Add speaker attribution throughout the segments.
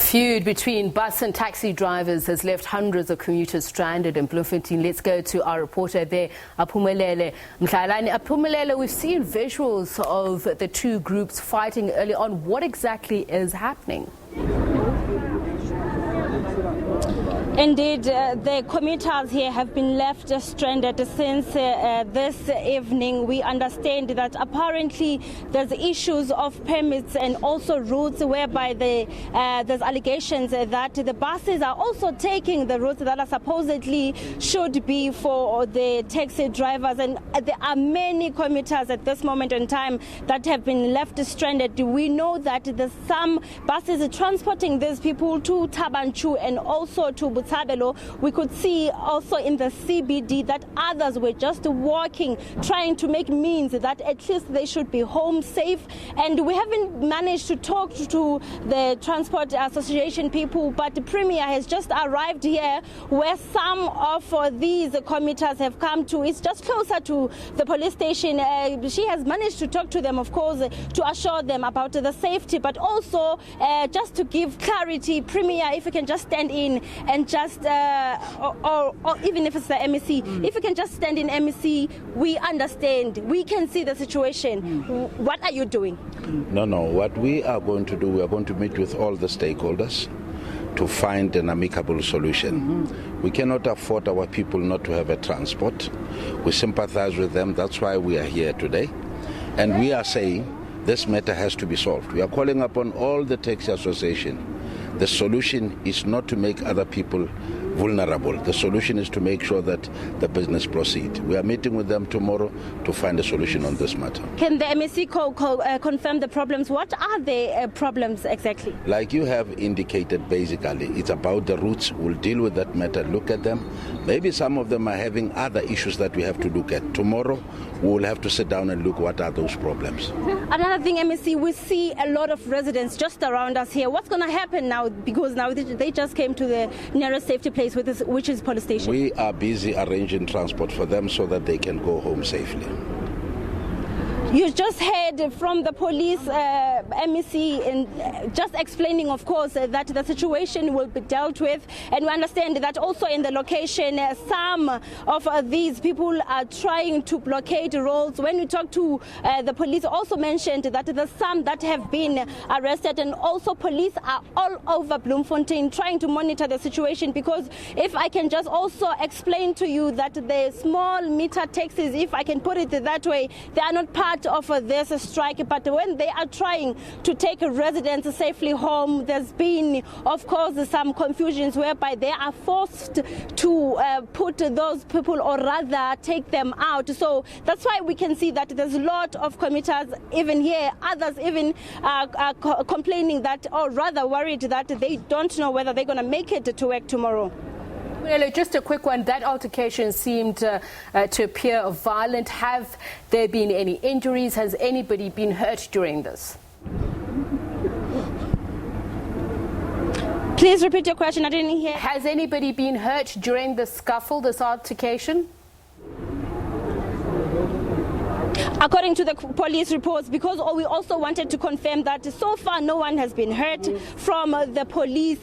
Speaker 1: A feud between bus and taxi drivers has left hundreds of commuters stranded in Bloemfontein. Let's go to our reporter there, Aphumelele Mdlalane. Aphumelele, we've seen visuals of the two groups fighting early on. What exactly is happening?
Speaker 2: Indeed, the commuters here have been left stranded since this evening. We understand that apparently there's issues of permits and also routes whereby there's allegations that the buses are also taking the routes that are supposedly should be for the taxi drivers. And there are many commuters at this moment in time that have been left stranded. We know that there's some buses transporting these people to Tabanchu and also to Butsabelo. We could see also in the CBD that others were just walking, trying to make means that at least they should be home safe. And we haven't managed to talk to the Transport Association people, but the Premier has just arrived here where some of these commuters have come to. It's just closer to the police station. She has managed to talk to them, of course, to assure them about the safety, but also just to give clarity. Premier, if you can just stand in and just or even if it's the MEC, if you can just stand in MEC, we understand, we can see the situation. What are you doing?
Speaker 3: No, what we are going to do, we are going to meet with all the stakeholders to find an amicable solution. We cannot afford our people not to have a transport. We sympathize with them, that's why we are here today. And we are saying this matter has to be solved. We are calling upon all the taxi association. The solution is not to make other people vulnerable. The solution is to make sure that the business proceed. We are meeting with them tomorrow to find a solution on this matter.
Speaker 2: Can the MEC confirm the problems? What are the problems exactly?
Speaker 3: Like you have indicated, basically, it's about the routes. We'll deal with that matter, look at them. Maybe some of them are having other issues that we have to look at. Tomorrow, we will have to sit down and look what are those problems.
Speaker 2: Another thing, MEC, we see a lot of residents just around us here. What's going to happen now? Because now they just came to the nearest safety place, which is police station.
Speaker 3: We are busy arranging transport for them so that they can go home safely.
Speaker 2: You just heard from the police MEC and just explaining, of course, that the situation will be dealt with. And we understand that also in the location, some of these people are trying to blockade roads. When we talk to the police, also mentioned that there's some that have been arrested, and also police are all over Bloemfontein trying to monitor the situation. Because if I can just also explain to you that the small meter taxis, if I can put it that way, they are not part of this strike, but when they are trying to take residents safely home, there's been, of course, some confusions whereby they are forced to put those people, or rather take them out. So that's why we can see that there's a lot of commuters even here. Others even are complaining that, or rather worried that they don't know whether they're going to make it to work tomorrow.
Speaker 1: Just a quick one. That altercation seemed to appear violent. Have there been any injuries? Has anybody been hurt during this?
Speaker 2: Please repeat your question. I didn't hear.
Speaker 1: Has anybody been hurt during the scuffle, this altercation?
Speaker 2: According to the police reports, because we also wanted to confirm that so far no one has been hurt from the police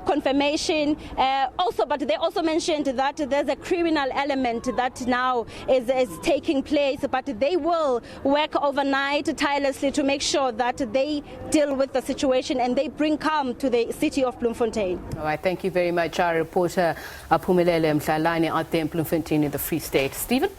Speaker 2: confirmation. But they also mentioned that there's a criminal element that now is taking place, but they will work overnight tirelessly to make sure that they deal with the situation and they bring calm to the city of Bloemfontein.
Speaker 1: All right, thank you very much. Our reporter Aphumelele Mdlalane out there in Bloemfontein in the Free State. Stephen?